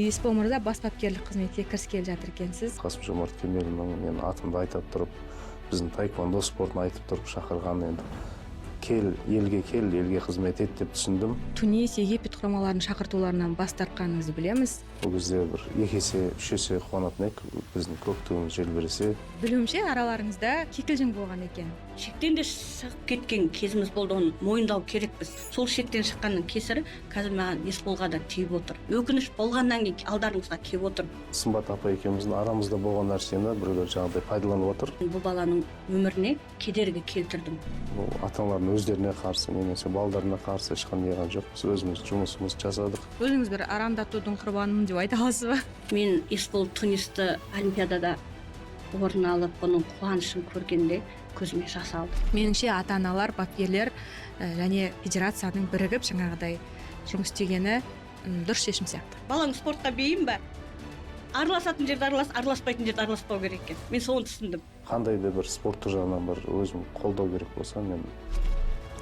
Есбол мырза бас бапкерлік қызметке кіріскелі жатыр екенсіз. Қасым-Жомарт Кемелұлының мен атымды айтып тұрып, біздің таеквондо спортын айтып тұрып шақырған, енді елге қызмет ет деп түсіндім. Тунис, Египет құрамаларының шақыртуларынан бас тартқаныңызды білеміз. Бұл кезде бір 2 есе 3 есе қуанатын ек, біздің көк туымыз желбіресе. Білуімше араларыңызда кикілжің болған екен. Шектен де шығып кеткен кезіміз болды, оны мойындау керекпіз. Сол шектен шыққанның кесірі қазір маған Есболға да тиіп отыр. Өкініш болғаннан кейін алдарыңызға келіп отыр. Сымбат апа екеуміздің арамызда болған нәрсені біреулер жаңағыдай пайдаланып отыр. Бұл баланың өміріне кедергі келтірдім. Бұл ата-аналардың өздеріне қарсы, немесе балдарына қарсы ешқандай неған жоқ. Біз өзіміз жұмысымызды жасадық. Өзіңіз бір арандатудың құрбанымын деп айта аласыз ба? Мен Есбол Тунисті олимпиадада орын алып, бұның қуанышын көргенде көзіме жас алды. Меніңше ата-аналар, бапкерлер және федерацияның бірігіп жаңағыдай жұмыс істегені дұрыс шешім сияқты. Балаң спортқа бейім бе? Араласатын жерде аралас, араласпайтын жерде араласпау керек екен. Мен соны түсіндім. Қандай да бір спорттық жағынан бір өзім қолдау керек болса, мен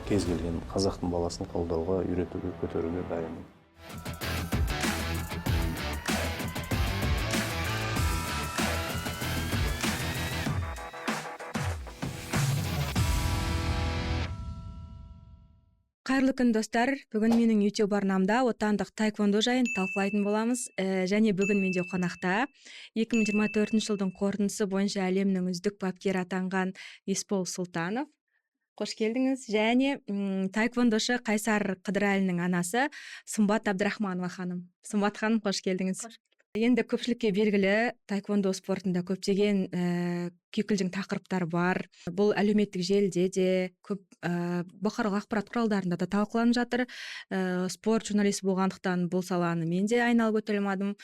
кез келген қазақтың баласын қолдауға, үйретуге, көтеруге дайынмын. Қайырлы күн достар, бүгін менің YouTube арнамда отандық таеквондо жайын талқылайтын боламыз. Және бүгін менде қонақта 2024 жылдың қорытындысы бойынша әлемнің үздік бапкері атанған Есбол Сұлтанов. Қош келдіңіз. Және таеквондошы Қайсар Қыдырәлінің анасы Сымбат Абдрахманова ханым. Сымбат ханым, қош келдіңіз. Енді көпшілікке белгілі таеквондо спортында көптеген кикілжің тақырыптар бар. Бұл әлеуметтік желіде де көп бұқаралық ақпарат құралдарында да талқыланып жатыр. Спорт журналисті болғандықтан бұл саланы мен де айналып өте алмадым.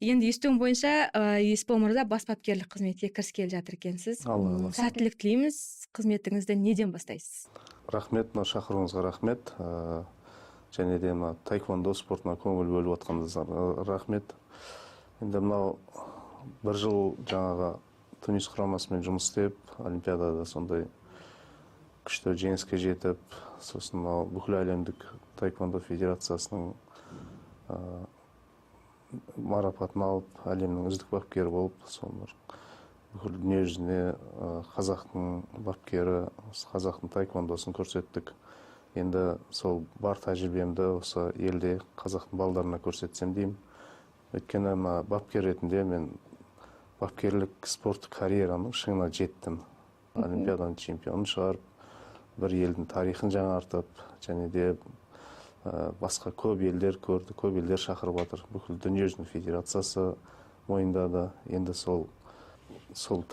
Енді естуім бойынша Есбол мырза бас бапкерлік қызметке кіріскелі жатыр екенсіз. Сәттілік тілейміз. Қызметіңізді неден бастайсыз? Рахмет, шақыруыңызға рахмет. Және де таеквондо спортына көңіл бөліп отқаныңызға рахмет. Енді мынау бір жыл жаңағы Тунис құрамасымен жұмыс істеп, олимпиадада сондай күшті жеңіске жетіп, сосын бүкіл әлемдік таеквондо федерациясының марапатын алып, әлемнің үздік бапкері болып, бүкіл дүние жүзіне қазақтың бапкері, қазақтың таеквондосын көрсеттік. Енді сол бар тәжірибемді осы елде қазақтың балдарына көрсетсем деймін. Өйткені бапкер ретінде мен бапкерлік спорттық карьераның шыңына жеттім. Олимпиаданың чемпионын шығарып, бір елдің тарихын жаңартып, және де басқа көп елдер көрді, көп елдер шақырып жатыр. Бүкіл дүниежүзінің федерациясы мойындады. Енді сол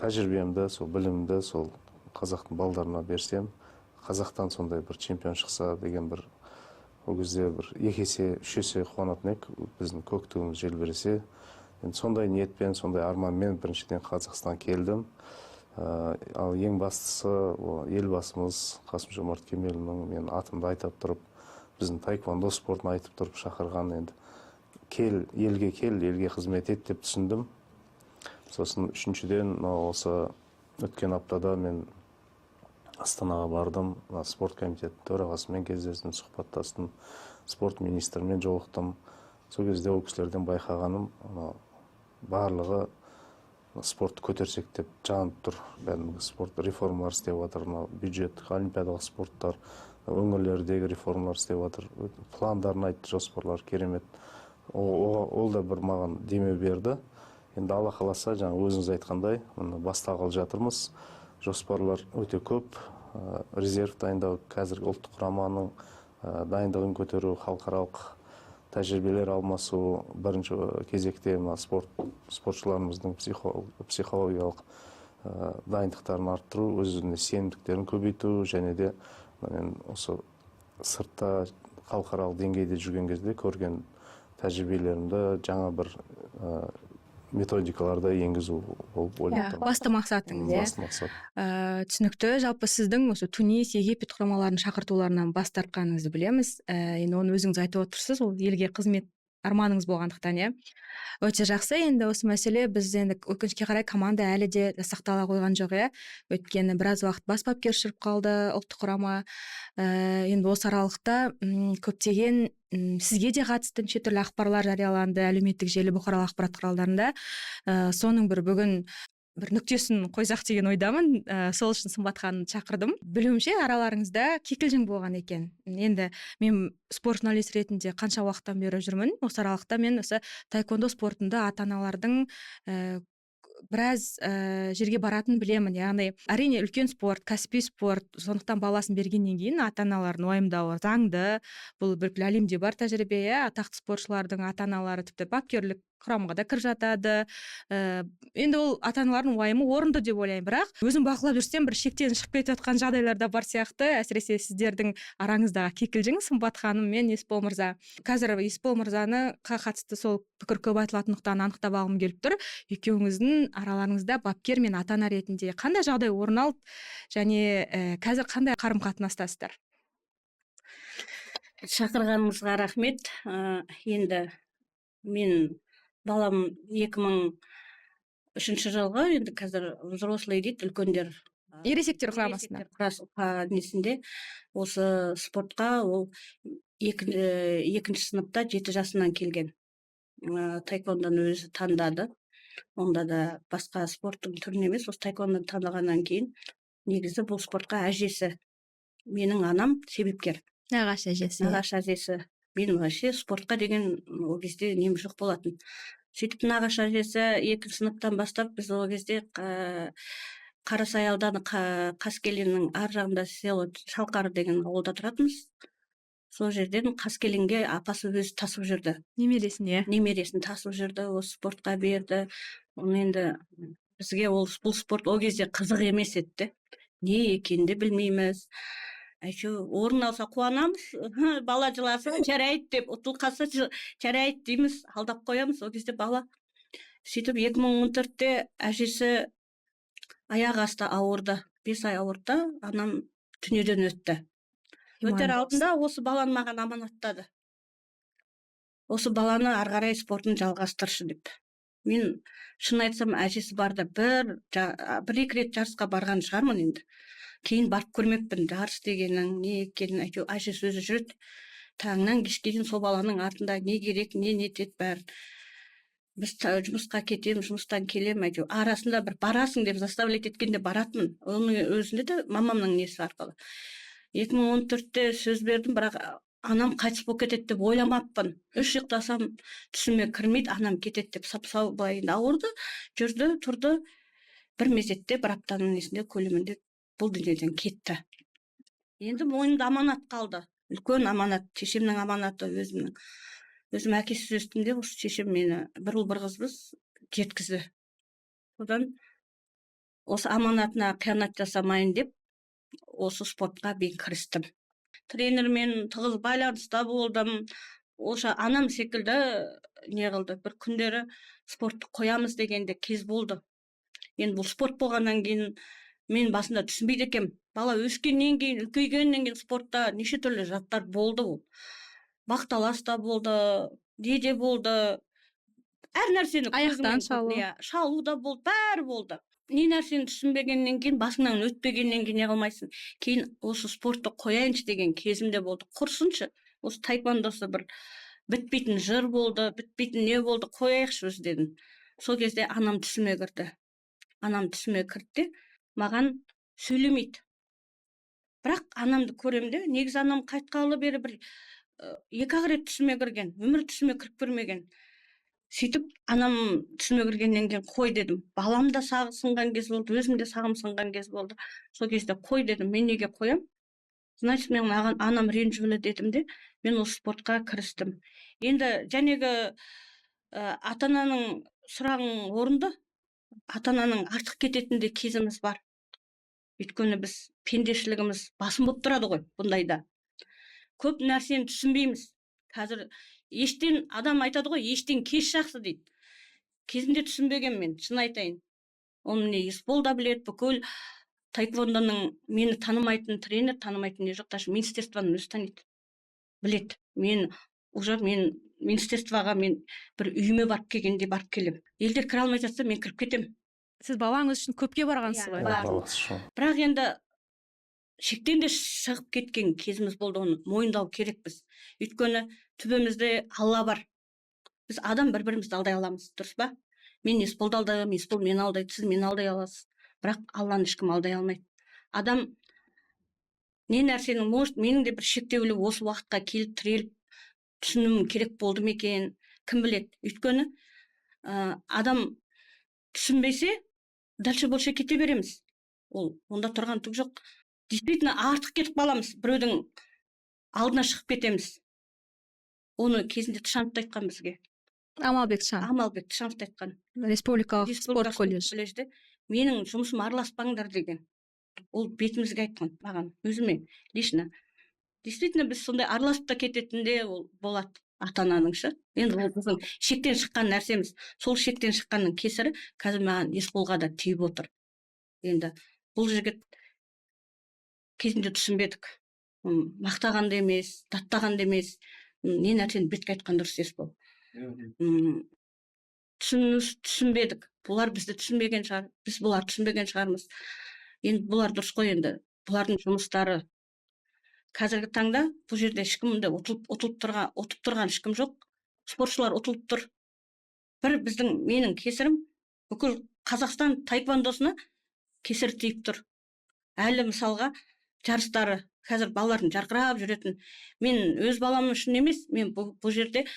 тәжірибемді, сол білімді, сол қазақтың балдарына берсем, қазақтан сондай бір чемпион шықса деген бір ол кезде бір 2 есе 3 есе қуанатын ек, біздің көк туымыз желбіресе. Енді сондай ниетпен, сондай арманмен біріншіден Қазақстан келдім. Ал ең бастысы елбасымыз Қасым-Жомарт Кемелұлының мен атымды айтып тұрып, біздің таеквондо спортын айтып тұрып шақырған, енді елге қызмет ет деп түсіндім. Сосын үшіншіден осы өткен аптада мен Астанаға бардым, спорт комитетінің төрағасымен кездестім, сұхбаттастым, спорт министрімен жолықтым. Сол кезде ол кісілерден байқағаным, барлығы спортты көтерсек деп жанып тұр. Спорт реформалар істеп жатыр, бюджет, олимпиадалық спорттар, өңірлердегі реформалар істеп жатыр. Пландарын айтты, жоспарлар керемет. Ол да бір маған демеу берді. Енді Алла қаласа, жаңа өзіңіз айтқандай, бастағалы жатырмыз. Жоспарлар өте көп, резерв дайындау, қазіргі ұлттық құраманың дайындығын көтеру, халықаралық тәжірибелер алмасу, бірінші кезекте спортшыларымыздың психологиялық дайындықтарын арттыру, өзіне сенімдіктерін көбейту, және де осы сыртта халықаралық деңгейде жүрген кезде көрген тәжірибелерімді жаңа бір методикаларда енгізу болып ойлаймын. Басты мақсатыңыз, Басты мақсат. Түсінікті. Жалпы сіздің осы Тунис, Египет құрамаларының шақыртуларынан бас тартқаныңызды білеміз. Енді оны өзіңіз айтып отырсыз, ол елге қызмет арманыңыз болғандықтан, өте жақсы. Енді осы мәселе біз енді өкінішке қарай команда әлі де сақтала қойған жоқ, өйткені біраз уақыт бас бапкер жүріп қалды ұлттық құрама. Енді осы аралықта көптеген сізге де қатысты неше түрлі ақпарлар жарияланды әлеуметтік желі бұқаралық ақпарат құралдарында. Соның бүгін бір нүктесін қойсақ деген ойдамын. Сол үшін Сымбат ханымды шақырдым. Білуімше араларыңызда кикілжің болған екен. Енді мен спорт журналист ретінде қанша уақыттан бері жүрмін. Осы аралықта мен осы таеквондо спортында ата-аналардың біраз жерге баратын білемін. Яғни әрине үлкен спорт, кәсіби спорт, сондықтан баласын бергеннен кейін ата-аналардың уайымдауы заңды. Бұл бүкіл әлемде бар тәжірибе, атақты спортшылардың ата-аналары тіпті бапкерлік құрамға да кіріп жатады. Енді ол ата-аналардың уайымы орынды деп ойлаймын, бірақ өзім бақылап жүрсем бір шектен шығып кетіп жатқан жағдайлар да бар сияқты. Әсіресе сіздердің араңыздағы кикілжің, Сымбат ханым мен Есбол мырза. Қазір Есбол мырзаны қатысты сол пікір көп айтылатындықтан анықтап алғым келіп тұр. Екеуіңіздің араларыңызда бапкер мен ата-ана ретінде қандай жағдай орын алды және қазір қандай қарым-қатынастасыздар? Шақырғаныңызға рахмет. Енді мен балам 2003 жылғы, енді қазір взрослый дейді, үлкендер Ересектер құрамасында. несінде осы спортқа ол екінші сыныпта 7 жасынан келген. Таеквондоны өзі таңдады. Онда да басқа спорттың түрін емес, осы таеквондоны таңдағаннан кейін негізі бұл спортқа әжесі, менің анам себепкер. Нағашы әжесі. Мен вообще спортқа деген ол кезде нем жоқ болатын. Сөйтіп нағашы әжесі 2 сыныптан бастап біз ол кезде Қарасай ауданы Қаскелеңнің ар жағында село Шалқар деген ауылда тұратынбыз. Сол жерден Қаскелеңге апасы өзі тасып жүрді. Немересін тасып жүрді, осы спортқа берді. Енді бізге бұл спорт ол кезде қызық емес еді. Не екенде білмейміз. Әйтеуір орын алса қуанамыз, бала жыласа жарайды деп, ұтылып қалса жарайды дейміз, алдап қоямыз. Ол кезде бала. Сөйтіп 2014-те әжесі аяқ асты ауырды, 5 ай ауырды, анам дүниеден өтті. Өтер алдында осы баланы маған аманаттады. Осы баланы ары қарай спортын жалғастыршы деп. Мен шын айтсам, әжесі барда бір-екі рет жарысқа барған шығармын енді. Кейін барып көрмеппін, жарыс дегеннің не екенін. Әйтеуір әжесі өзі жүреді. Таңнан кешке дейін сол баланың артында не керек, не нетеді бәрін. Біз жұмысқа кетемін, жұмыстан келемін, әйтеуір арасында бір барасың деп заставлять еткенде баратмын. Оның өзінде де мамамның несі арқылы. 2014-те сөз бердім, бірақ анам қайтыс болып кетеді деп ойламаппын. 3 ұйықтасам түсіме кірмейді, анам кетеді деп сап-сау былайында ауырды, жүрді, тұрды. Бір мезетте, бір аптаның несінде көлемінде бұл дүниеден кетті. Енді мойнымда аманат қалды. Үлкен аманат, шешемнің аманаты, өзім әкесіз өстім де, осы шешем мені бір ұл бір қызбыз жеткізді. Содан осы аманатына қиянат жасамайын деп осы спортқа мен кірістім. Тренермен тығыз байланыста болдым. Оша анам секілді не қылды. Бір күндері спортты қоямыз дегенде кез болды. Енді бұл спорт болғаннан кейін мен басында түсінбейді екем. Бала өскеннен кейін, үлкейгеннен кейін спортта неше түрлі жаттар болды ол. Бақталас та болды, неде болды. Әр нәрсені аяқтан шалу да болды, бәрі болды. Не нәрсені түсінбегеннен кейін, басыңнан өтпегеннен кейін не қылмайсың. Кейін осы спортты қояйыншы деген кезімде болды. Құрсыншы, осы таеквондосы бір бітпейтін жыр болды, бітпейтін не болды, қояйықшы өзі дедім. Сол кезде анам түсіме кірді. Анам түсіме кірді, маған сөйлемейді. Бірақ анамды көремде, негізі анам қайтқалы бері бір 2-ақ рет түсіме кірген, өмір түсіме кіріп көрмеген. Сөйтіп, анам түсіме кіргеннен кейін қой дедім. Балам да сағы сынған кез болды, өзім де сағым сынған кез болды. Сол кезде қой дедім, мен неге қоям? Значит, мен анам ренжулі дедім де, мен осы спортқа кірістім. Енді жәнегі ата-ананың сұрағың орынды, ата-ананың артық кететінде кезіміз бар. Өйткені біз пендешілігіміз басым болып тұрады ғой бұндайда. Көп нәрсені түсінбейміз. Қазір адам айтады ғой, ештен кеш жақсы дейді. Кезінде түсінбеген мен, шын айтайын. Оны не Есбол да біледі, бүкіл таеквондоның мені танымайтын тренер, танымайтын не жоқ, даже министерствоның өзі таниды. Біледі. Мен министерствоға бір үйіме барып келгенде барып келем. Елдер кіре алмай жатса, мен кіріп кетем. Сіз балаңыз үшін көпке барғансыз ғой. Бірақ енді шектен де шығып кеткен кезіміз болды, оны мойындау керекпіз. Өйткені түбімізде Алла бар. Біз адам бір-бірімізді алдай аламыз, дұрыс па? Мен Есболды алдаймын, Есбол мені алдайды, сіз мені алдай аласыз. Бірақ Алланы ешкім алдай алмайды. Адам не нәрсенің, может, менің де бір шектеулі осы уақытқа келіп тіреліп түсінуім керек болды ма екен, кім біледі. Өйткені адам түсінбесе, дальше больше кете береміз. Ол онда тұрған түк жоқ. Действительно артық кетіп қаламыз, біреудің алдына шығып кетеміз. Оны кезінде Тышанов айтқан бізге. Амалбек Тышанов айтқан. Республикалық спорт колледжі. Менің жұмысым араласпаңдар деген. Ол бетімізге айтқан маған, өзіме лично. Действительно біз сондай араласып та кететінде ол болады ата-ананың шы. Енді ол біздің шектен шыққан нәрсеміз. Сол шектен шыққанның кесірі қазір маған Есболға да тиіп отыр. Енді бұл жігіт кезінде түсінбедік. Мақтағанды емес, даттағанды емес, не нәрсені бетке айтқан дұрыс Есбол. Түсінбедік. Бұлар бізді түсінбеген шығар, біз бұлар түсінбеген шығармыз. Енді бұлар дұрыс қой, енді бұлардың жұмыстары. Қазіргі таңда бұл жерде ешкімді ұтылып тұрған ешкім жоқ. Спортшылар ұтылып тұр. Бір менің кесірім бүкіл Қазақстан таэквондосына кесір тиіп тұр. Әлі мысалға жарыстары, қазір балалардың жарқырап жүретін. Мен өз балам үшін емес, мен бұл жерде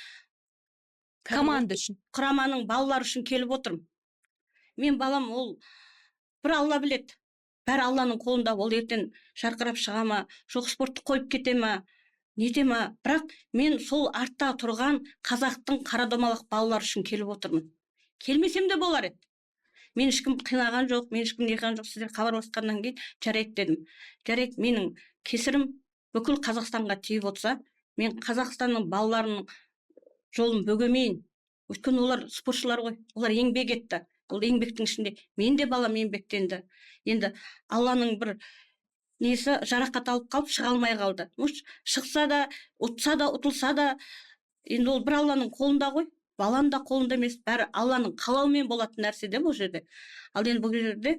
команда үшін, құраманың балалары үшін келіп отырмын. Мен балам ол бір Алла біледі. Бәрі Алланың қолында, ол ертең жарқырап шыға ма, жоқ спортты қойып кете ма, нете ма. Бірақ мен сол артта тұрған қазақтың қарадомалақ балалар үшін келіп отырмын. Келмесем де болар еді. Мен ешкім қинаған жоқ, мен ешкім неған жоқ. Сіздер хабарласқаннан кейін жарайды дедім. Жарайды, менің кесірім бүкіл Қазақстанға тиіп отырса, мен Қазақстанның балаларының жолын бөгемейін. Өйткені олар спортшылар ғой, олар еңбек етті. Ол еңбектің ішінде мен де балам еңбектенді. Енді Алланың бір несі жарақат алып қалып шыға алмай қалды. Шықса да, ұтса да, ұтылса да, енді ол бір Алланың қолында ғой. Баланың да қолында емес, бәрі Алланың қалауымен болатын нәрсе де бұл жерде. Ал енді бұл жерде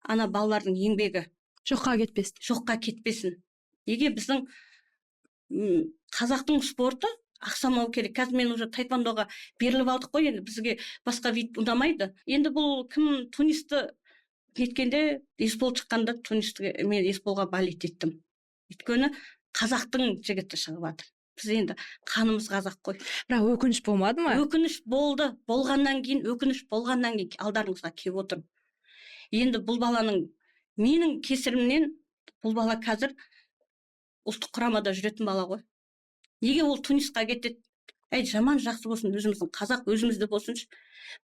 ана балалардың еңбегі жоққа кетпесін. Неге біздің қазақтың спорты ақсамау керек. Қазір мен уже таэквондоға беріліп алдық қой, енді бізге басқа вид ұнамайды. Енді бұл кім Тунисті неткенде, Есбол шыққанда мен Есболға болеть еттім. Өйткені қазақтың жігіті шығып жатыр. Біз енді қанымыз қазақ қой. Бірақ өкініш болмады ма? Өкініш болды. Болғаннан кейін алдарыңызға келіп отырмын. Енді бұл баланың менің кесірімнен бұл бала қазір ұлттық құрамада жүретін бала ғой. Неге ол Тунисқа кетеді? Жаман жақсы болсын, өзіміздің қазақ өзімізде болсыншы.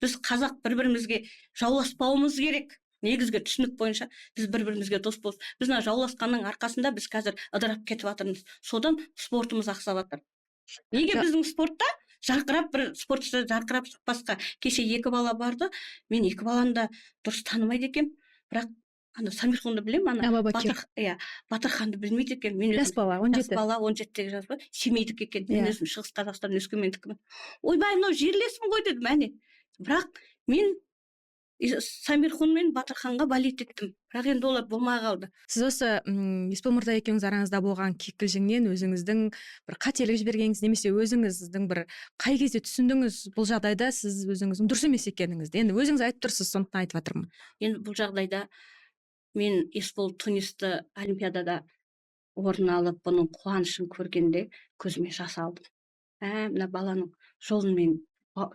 Біз қазақ бір-бірімізге жауласпауымыз керек. Негізгі түсінік бойынша біз бір-бірімізге дос болсын. Біз жауласқанның арқасында біз қазір ыдырап кетіп жатырмыз. Содан спортымыз ақсап жатыр. Неге біздің спортта жарқырап бір спортшы жарқырап шықпасқа? Кеше 2 бала барды. Мен 2 баланы да дұрыс танымайды екем. Бірақ Самирхунды білем, Батырханды білмейді екен. Жас бала, 17-тегі жас бала, семейдік екен. Мен өзім Шығыс Қазақстан өскемендікімін. Ойбай, мынау жерлесім ғой дедім, әне. Бірақ мен Самирхун мен Батырханға болеть еттім. Бірақ енді олар болмай қалды. Сіз осы Есбол мырза екеуіңіз араңызда болған кикілжіңнен өзіңіздің бір қателік жібергеніңіз немесе өзіңіздің бір қай кезде түсіндіңіз бұл жағдайда сіз өзіңіздің дұрыс емес екеніңізді? Енді өзіңіз айтып тұрсыз, сондықтан айтып жатырмын. Енді бұл жағдайда мен Есбол Тунисті олимпиадада орын алып, бұның қуанышын көргенде көзіме жас алдым. Мына баланың жолын мен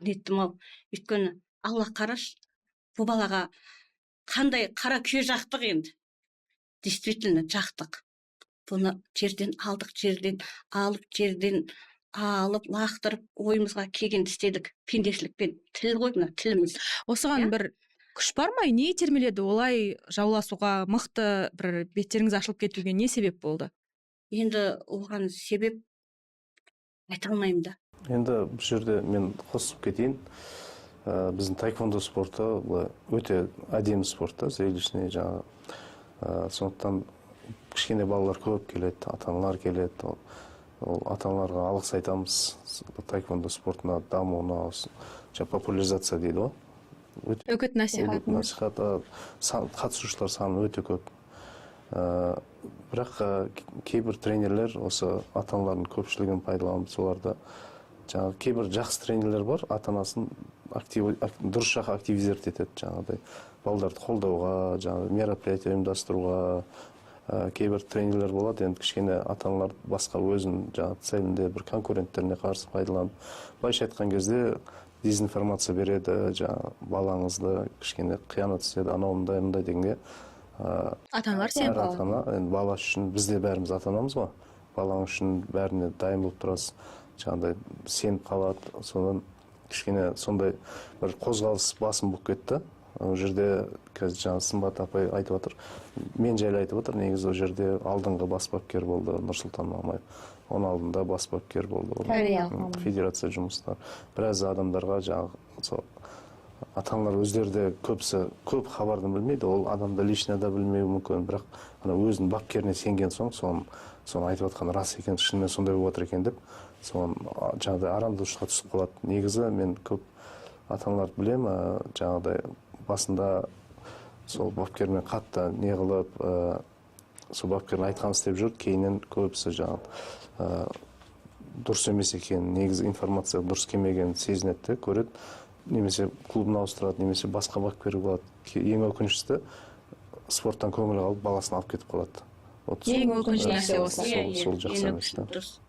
неттім ау. Өйткені Алла қараш, бұл балаға қандай қара күйе жақтық енді. Действительно жақтық. Бұны жерден алдық, жерден алып, лақтырып, ойымызға келгенді істедік. Пендешілікпен. Тіл ғой мына, тіліміз. Осыған бір күш бар ма? Не итермеледі олай жауласуға, мықты бір беттеріңіз ашылып кетуге не себеп болды? Енді оған себеп айта алмаймын да. Енді бұл жерде мен қосып кетейін. Біздің таэквондо спорты өте әдемі спорт, зрелищный жаңа. Сондықтан кішкене балалар көп келеді, ата-аналар келеді. Ол ата-аналарға алғыс айтамыз. Таэквондо спортына дамуына, популяризация дейді ғой. Үгіт насихат. Қатысушылар саны өте көп. бірақ кейбір тренерлер осы ата-аналардың көпшілігін пайдаланып соларда жаңағы кейбір жақсы тренерлер бар, ата-анасын дұрыс жаққа активизировать етеді, жаңағыдай балдарды қолдауға, жаңағы мероприятие ұйымдастыруға. Кейбір тренерлер болады, енді кішкене ата-аналар басқа өзінің жаңағы целінде бір конкуренттеріне қарсы пайдаланып, былайша айтқан кезде дезинформация береді, жаңағы балаңызды кішкене қиянат істеді, анауындай мындай дегенге Ата-аналар сеніп қалады. ата-ана енді бала үшін, бізде бәріміз ата-анамыз ғой, балаң үшін бәріне дайын болып тұрасыз, жаңағыдай сеніп қалады. Содан кішкене сондай бір қозғалыс басым болып кетті. Ол жерде қазір жаңа Сымбат апай айтып отыр, мен жайлы айтып отыр, негізі ол жерде алдыңғы бас бапкер болды Нұрсұлтан Мамаев, оның алдында бас бапкер болды федерация жұмыстар. Біраз адамдарға жаңағы сол ата-аналар өздері де көбісі көп хабардан білмейді, ол адамды лично да білмеуі мүмкін, бірақ ана өзінің бапкеріне сенген соң соны айтып отқан рас екен, шынымен сондай болып отыр екен деп, соны жаңағыдай арамдушылыққа түсіп қалады. Негізі мен көп ата-аналарды білемін, жаңағыдай басында сол бапкермен қатты не қылып, сол бапкердің айтқанын істеп жүрді, кейіннен көбісі жаңағы дұрыс емес екен, негізі информация дұрыс келмегенін сезінеді, көреді, немесе клубын ауыстырады, немесе басқа бапкерге болады. Ең өкініштісі спорттан көңілі қалып, баласын алып кетіп қалады. Ең өкінішті нәрсе осы. Сол жақсы емес.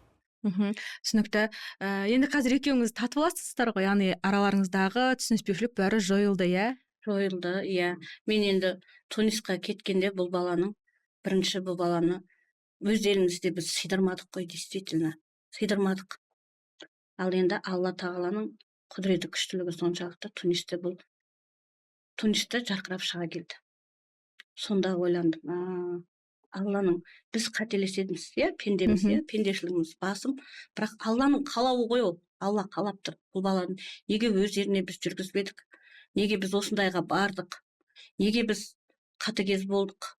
Түсінікті. Енді қазір екеуіңіз татып аласыздар ғой, яғни араларыңыздағы түсініспеушілік бәрі жойылды, иә? Жойылды, иә. Мен енді Тунисқа кеткенде бұл баланы өз елімізде біз сыйдырмадық қой, действительно, сыйдырмадық. Ал енді Алла тағаланың құдіреті күштілігі соншалықты Тунисте жарқырап шыға келді. Сонда ойландым, Алланың, біз қателесеміз, иә, пендеміз, иә, пендешілігіміз басым, бірақ Алланың қалауы ғой ол. Алла қалап тұр бұл баланы. Неге өз жеріне біз жүргізбедік? Неге біз осындайға бардық? Неге біз қатыгез болдық?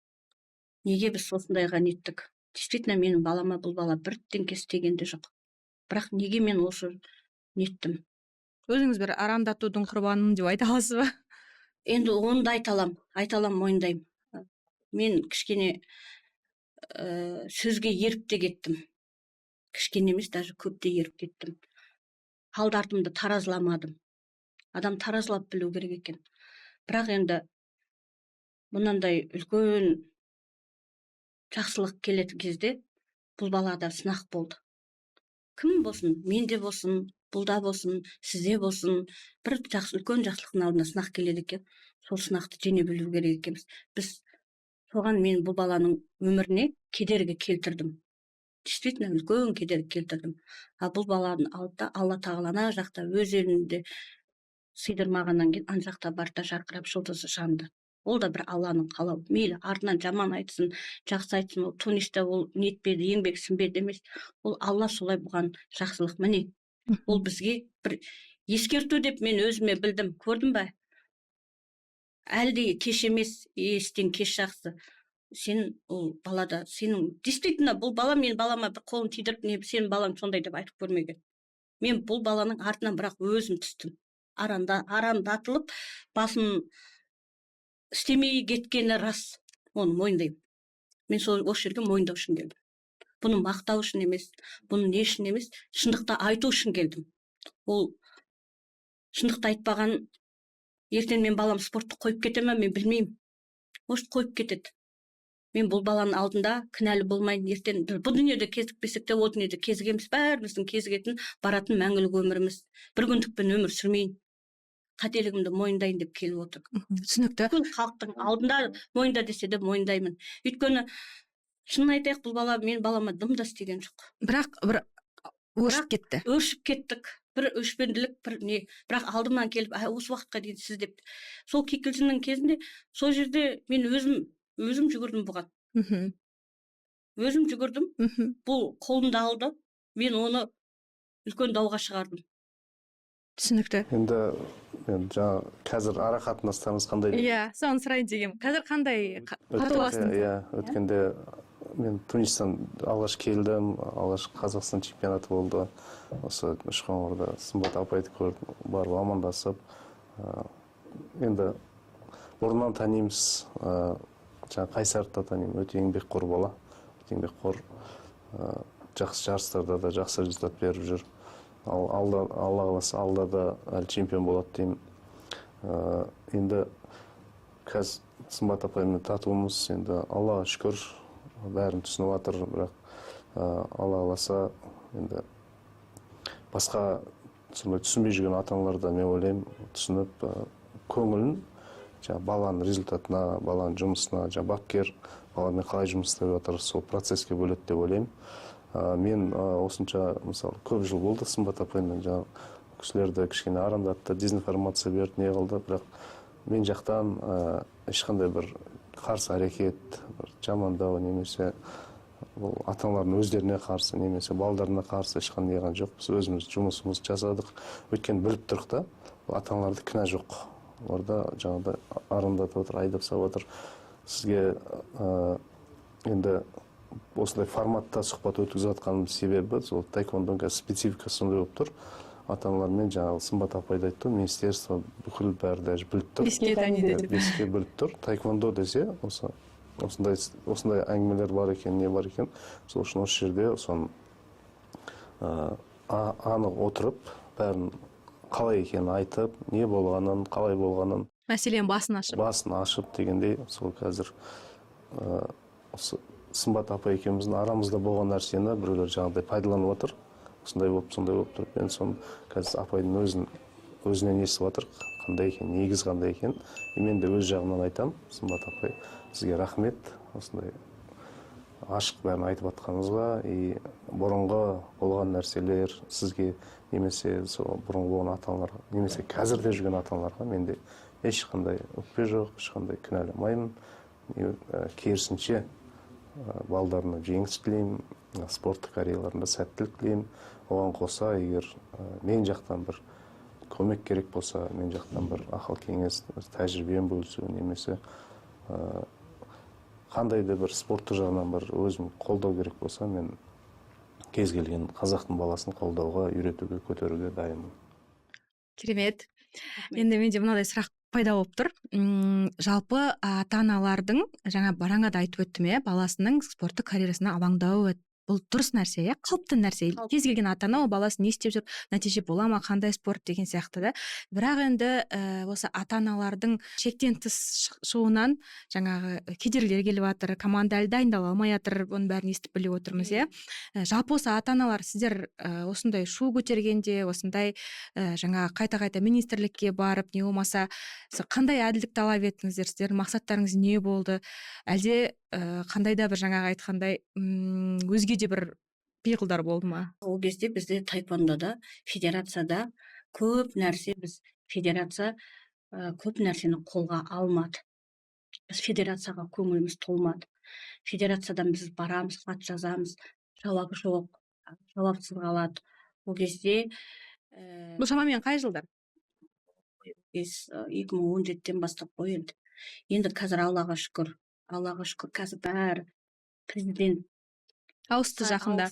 Неге біз осындайға неттік? Действительно, менің балама бұл бала бір теңке істеген де жоқ. Бірақ неге мен осы неттім? Өзіңіз бір арандатудың құрбанымын деп айта аласыз ба? Енді оны да айталам, мойындаймын. Мен кішкене сөзге еріп те кеттім. Кішкене емес, даже көп те еріп кеттім. Алды-артымды таразыламадым. Адам таразылап білу керек екен. Бірақ енді мұндай үлкен жақсылық келетін кезде бұл балада сынақ болды. Кім болсын, менде болсын, бұлда болсын, сізде болсын, бір үлкен жақсылықтың алдына сынақ келеді екен. Сол сынақты жеңе білу керек екенбіз. Біз соған мен бұл баланың өміріне кедергі келтірдім. Действительно, үлкен кедергі келтірдім. Ал бұл баланың алдында Алла тағалана жақта өз елінде сыйдырмағаннан кейін ана жақта барда жарқырап жұлдызы жанды. Ол да бір Алланың қалауы. Мейлі артынан жаман айтсын, жақсы айтсын, ол Тунисте ол нетпеді, еңбек сіңбеді емес. Ол Алла солай бұған жақсылық. Міне, ол бізге бір ескерту деп мен өзіме білдім. Көрдің ба? Әлі де кеш емес, естен кеш жақсы. Сен ол балада, сенің действительно бұл бала мен балама бір қолын тидіріп, не сенің балаң сондай деп айтып көрмеген. Мен бұл баланың артынан бірақ өзім түстім. Арандатылып, басын істемей кеткені рас. Оны мойындаймын. Мен осы жерге мойындау үшін келдім. Бұны мақтау үшін емес, бұны не үшін емес, шындықты айту үшін келдім. Ол шындықты айтпаған, ертең мен балам спортты қойып кете ме, мен білмеймін. Может, қойып кетеді. Мен бұл баланың алдында кінәлі болмайын, ертең бұл дүниеде кезікпесек те, ол дүниеде кезігеміз, бәріміздің кезігетін, баратын мәңгілік өміріміз. Bir күндікпен өмір сүрмейін. Қателігімді мойындайын деп келіп отыр. Түсінікті. Халықтың алдында мойында десе де мойындаймын. Өйткені шынын айтайық, бұл бала мен балама дым да істеген жоқ. Бірақ бір өршіп кетті. Өршіп кеттік. Бір өшпенділік, бір не. Бірақ алдымнан келіп, осы уақытқа дейін сіз деп. Сол кикілжіңнің кезінде, сол жерде мен өзім жүгірдім бұған. Өзім жүгірдім. Бұл қолымды алды. Мен оны үлкен дауға шығардым. Түсінікті. Енді жаңа қазір ара қатынастарыңыз қандай? Иә, соны сұрайын дегенмін. Қазір қандай татуластыңыз? Иә, өткенде мен Тунистан алғаш келдім, алғаш Қазақстан чемпионаты болды. Осы Үшқоңырда Сымбат апайды көрдім, барып амандасып. Енді бұрыннан танимыз, жаңа Қайсарды да танимын, өте еңбекқор бала. еңбекқор, жақсы жарыстарда да жақсы результат беріп жүр. Алла қаласа алда да әлі чемпион болады деймін. Енді қазір Сымбат апаймен татуымыз, енді Аллаға шүкір бәрін түсініп жатыр, бірақ Алла қаласа енді басқа түсінбей жүрген ата-аналар да мен ойлаймын түсініп көңілін баланың результатына, баланың жұмысына, бапкер баламен қалай жұмыс істеп жатыр, сол процесске бөледі деп ойлаймын. Мен осынша мысалы көп жыл болды Сымбат апаймен кісілерді кішкене арандатты, дезинформация берді, не қылды, бірақ мен жақтан ешқандай бір қарсы әрекет, жамандау немесе бұл ата-аналардың өздеріне қарсы немесе балдарына қарсы ешқандай неған жоқ. Біз өзіміз жұмысымызды жасадық. Өйткені біліп тұрық та, ата-аналарда кінә жоқ. Оларда жаңағыдай арандатып отыр, айдап салып отыр. Сізге енді осындай форматта сұхбат өткізіп жатқаным себебі сол таэквондоның спецификасы сондай болып тұр. Ата-аналармен жаңағы Сымбат апай айтты, министерство бүкіл бәрі даже біліп тұр. Беске таниды. Беске біліп тұр. Таэквондо десе, осындай әңгімелер бар екен, не бар екен. Сол үшін осы жерде соны анық отырып, бәрін қалай екенін айтып, не болғанын, қалай болғанын. Мәселен басын ашып дегендей, сол қазір осы Сымбат апай екеуміздің арамызда болған нәрсені біреулер жаңағыдай пайдаланып отыр. Осындай болып, сондай болып тұрып, мен соны қазір апайдың өзінен естіп отыр, қандай екен, негіз қандай екен. Мен де өз жағымнан айтам, Сымбат апай, сізге рахмет, осындай ашық бәрін айтып жатқаныңызға, бұрынғы болған нәрселер сізге немесе сол бұрынғы болған ата-аналарға, немесе қазірде жүрген ата-аналарға менде ешқандай өкпе жоқ, ешқандай кінәламаймын. Керісінше балдарына жеңіс тілеймін, спорттық карьераларында сәттілік тілеймін. Оған қоса, егер мен жақтан бір көмек керек болса, мен жақтан бір ақыл кеңес, тәжірибем бөлісу, немесе қандай да бір спорттық жағынан бір өзім қолдау керек болса, мен кез келген қазақтың баласын қолдауға, үйретуге, көтеруге дайынмын. Керемет. Енді менде мынадай сұрақ пайда болып тұр. Жалпы ата-аналардың жаңа да айтып өттім, баласының спорттық карьерасына алаңдауы бұл дұрыс нәрсе, қалыпты нәрсе. Кез келген ата-ана ол баласы не істеп жүр, нәтиже бола ма, қандай спорт деген сияқты да. Бірақ енді осы ата-аналардың шектен тыс шығуынан жаңағы кедергілер келіп жатыр, команда әлі дайындала алмай жатыр, оның бәрін естіп біліп отырмыз, Жалпы осы ата-аналар сіздер осындай шу көтергенде, осындай жаңағы қайта министрлікке барып, не болмаса қандай әділдік талап еттіңіздер, сіздердің мақсаттарыңыз не болды? Әлде қандай да бір жаңағы айтқандай өзге де бір пиғылдар болды ма? Ол кезде бізде таэквондода, федерацияда көп нәрсе, федерация көп нәрсені қолға алмады. Біз федерацияға көңіліміз толмады. Федерациядан біз барамыз, хат жазамыз, жауабы жоқ, жауапсыз қалады. Ол кезде Бұл шамамен қай жылдар? 2017-тен бастап қой енді. Енді қазір Аллаға шүкір, қазір бәрі президент Ауысты жақында.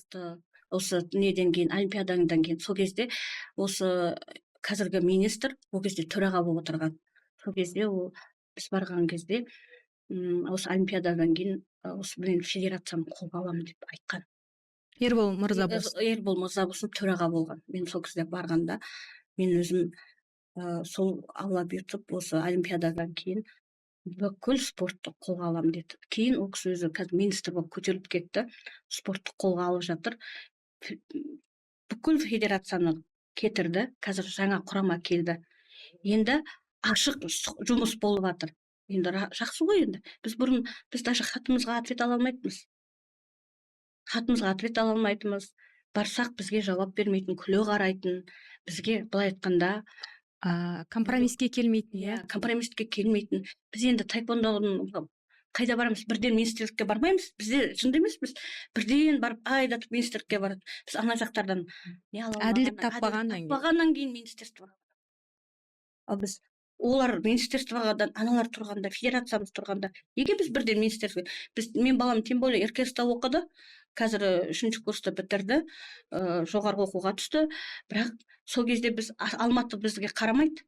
Осы неден кейін, олимпиададан кейін, сол кезде осы қазіргі министр ол кезде төраға болып отырған. Сол кезде ол біз барған кезде осы олимпиададан кейін осы мен федерацияны қолға аламын деп айтқан. Ербол Мырза болсын төраға болған. Мен сол кезде барғанда мен өзім сол алла бұйыртып осы олимпиададан кейін бүкіл спортты қолға аламын деді. Кейін ол кісі өзі қазір министр болып көтеріліп кетті. Спортты қолға алып жатыр. Бүкіл федерацияны кетірді. Қазір жаңа құрама келді. Енді ашық жұмыс болып жатыр. Енді жақсы ғой енді. Біз даже хатымызға ответ ала алмайтынбыз. Барсақ бізге жауап бермейтін, күле қарайтын, бізге былай айтқанда компромиске келмейтін, компромиске келмейтін. Біз енді таэквондоның қайда барамыз? Бірден министрлікке бармаймыз. Бізде жынды емес, біз бірден барып айдатып министрлікке барады. Біз ана жақтардан әділдік таппағаннан кейін министрлікке. Ал біз олар министрліктен аналар тұрғанда, федерациямыз тұрғанда, неге біз бірден министрлікке? Мен балам тем более РКС-та оқыды. Қазір 3-ші курсты бітірді, жоғарғы оқуға түсті. Бірақ сол кезде біз Алматы бізге қарамайды.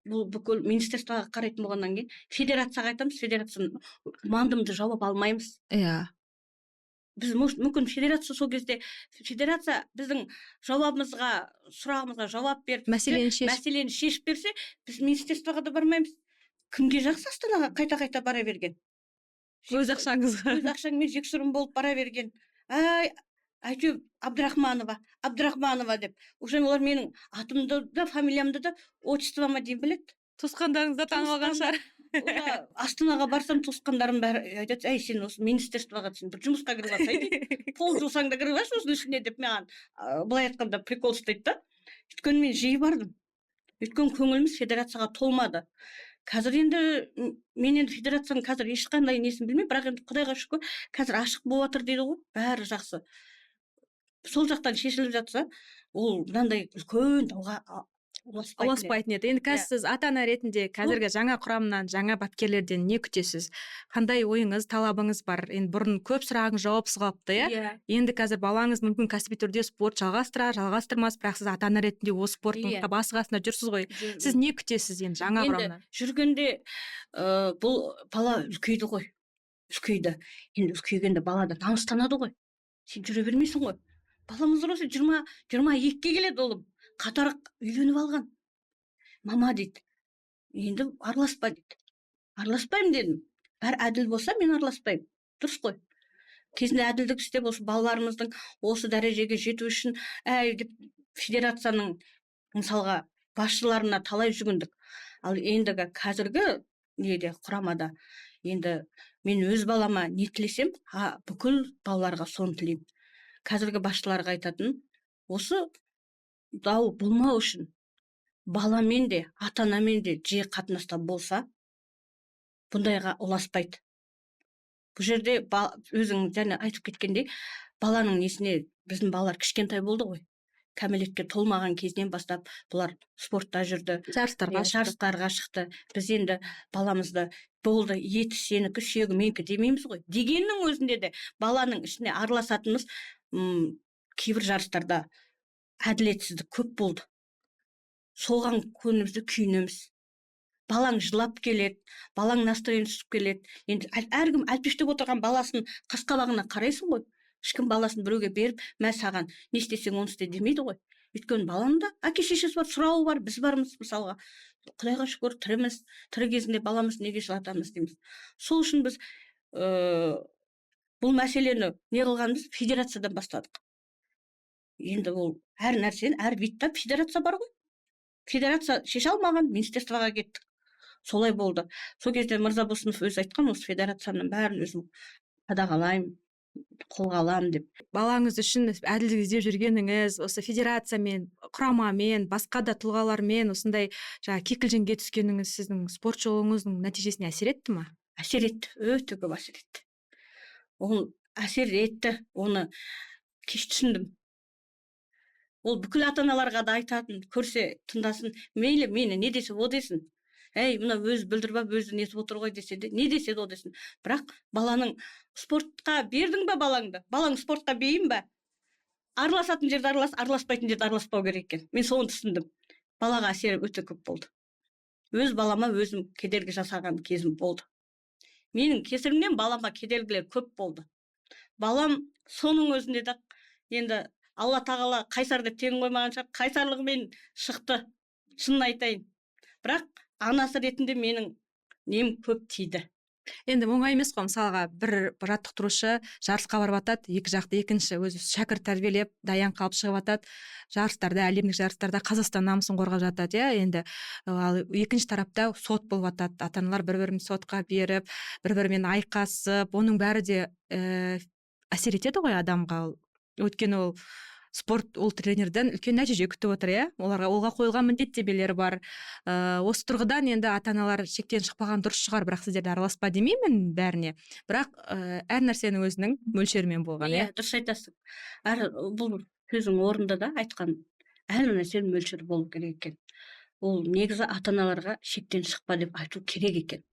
Бұл бүкіл министрлікке қарайтын болғаннан кейін федерацияға айтамыз, федерацияның мандымды жауап алмаймыз. біз мүмкін федерация сол кезде федерация біздің жауабымызға сұрағымызға жауап беріп мәселені шешіп берсе, біз министерствоға да бармаймыз. Кімге жақсы Астанаға қайта бара берген? Өз ақшаңызға. Өз ақшаңмен жексұрын болып бара берген. Әйтеуір Абдрахманова деп. Уже олар менің атымды да, фамилиямды да, отчествома дейін біледі. Туысқандарыңыз да танып алған шығар. Астанаға барсам туысқандарым бәрі айтады, әй сен осы министерствоға сен бір жұмысқа кіріп алсай дейді. Пол жусаң да кіріп алшы осының ішіне деп маған былай айтқанда прикол ұстайды да. Өйткені мен жиі бардым. Өйткені көңіліміз федерацияға толмады. Қазір енді мен енді федерацияның қазір ешқандай несін білмеймін, бірақ енді Құдайға шүкір қазір ашық болып жатыр дейді ғой, бәрі жақсы. Сол жақтан шешіліп жатса, ол мынандай үлкен дауға ұласпайтын еді. Енді қазір сіз ата-ана ретінде қазіргі жаңа құрамнан, жаңа бапкерлерден не күтесіз? Қандай ойыңыз, талабыңыз бар? Енді бұрын көп сұрағың жауапсыз қалыпты, иә? Енді қазір балаңыз мүмкін кәсіби түрде спорт жалғастырмас, бірақ сіз ата-ана ретінде осы спорттың басы-қасында жүрсіз ғой. Сіз не күтесіз енді жаңа құрамнан? Енді жүргенде бұл бала үлкейді ғой. Үлкейді. Енді үлкейгенде балада намыстанады ғой. Сен жүре бермейсің ғой. Баламыз осы 22-ге келеді олым. Қатарық үйленіп алған. Мама дейді, енді араласпа дейді. Араласпаймын дедім. Бәрі әділ болса, мен араласпаймын. Дұрыс қой. Кезінде әділдік істеп, осы балаларымыздың осы дәрежеге жету үшін деп федерацияның мысалға басшыларына талай жүгіндік. Ал ендігі қазіргі неде құрамада енді мен өз балама не тілесем, бүкіл балаларға соны тілеймін. Қазіргі басшыларға айтатын, осы дау болмау үшін баламен де, ата-анамен де жиі қатынаста болса, бұндайға ұласпайды. Бұл жерде өзің және айтып кеткендей, баланың несіне біздің балалар кішкентай болды ғой. Кәмелетке толмаған кезінен бастап бұлар спортта жүрді, жарыстарға шықты. Біз енді баламызды болды, еті сенікі, сүйегі менікі демейміз ғой. Дегеннің өзінде де баланың ішіне араласатынымыз кейбір жарыстарда әділетсіздік көп болды. Соған көңілімізді күйінеміз. Балаң жылап келеді, балаң настроение түсіп келеді. Енді әркім әлпештеп отырған баласын қас-қабағына қарайсың ғой. Ешкім баласын біреуге беріп, мә саған не істесең оны істе демейді ғой. Өйткені баланың да әке-шешесі бар, сұрауы бар, біз бармыз мысалға. Құдайға шүкір тіріміз, тірі кезінде баламыз неге жылатамыз дейміз. Сол үшін біз бұл мәселені не қылғанбыз, федерациядан бастадық. Енді ол әр нәрсені, әр битта федерация бар ғой. Федерация шеше алмаған, министерствоға кеттік. Солай болды. Сол кезде Мырзабосынов өзі айтқан, осы федерацияның бәрін өзім қадағалаймын, қолға аламын деп. Балаңыз үшін әділдік іздеп жүргеніңіз, осы федерациямен, құрамамен, басқа да тұлғалармен осындай кикілжіңге түскеніңіз сіздің спорт жолыңыздың нәтижесіне әсер етті ма? Әсер етті, өте көп әсер етті. Ол әсер етті, оны кеш түсіндім. Ол бүкіл ата-аналарға да айтатын, көрсе, тыңдасын, мейлі мені не десе о десін. Әй, мына өзі бүлдірбап, өзі нетіп отыр ғой десе де, не десе де о десін. Бірақ баланың спортқа бердің ба балаңды? Балаң спортқа бейім ба? Араласатын жерде аралас, араласпайтын жерде араласпау керек екен. Мен соны түсіндім. Балаға әсері өте көп болды. Өз балама өзім кедергі жасаған кезім болды. Менің кесірімнен балама кедергілер көп болды. Балам соның өзінде де енді Алла тағала қайсар деп тегін қоймаған шығар, қайсарлығымен шықты, шынын айтайын. Бірақ анасы ретінде менің нем көп тиді. Енді оңай емес қой, мысалға бір жаттықтырушы жарысқа барып атады, екі жақты екінші өзі шәкірт тәрбиелеп, даян қалып шығып атады, жарыстарда, әлемдік жарыстарда Қазақстан намысын қорғап жатады, енді ал екінші тарапта сот болып атады, ата-аналар бір-бірін сотқа беріп, бір-бірімен айқасып, оның бәрі де әсер етеді ғой адамға. Өйткені ол спорт, ол тренерден үлкен нәтиже күтіп отыр, оларға қойылған міндеттемелер бар. Осы тұрғыдан енді ата-аналар шектен шықпаған дұрыс шығар, бірақ сіздерді араласпа демеймін бәріне. Бірақ әр нәрсенің өзінің мөлшерімен болған, Дұрыс айтасың. Бұл сөзің орынды да айтқан. Әр нәрсенің мөлшері болу керек екен. Ол негізі ата-аналарға шектен шықпа деп айту керек екен.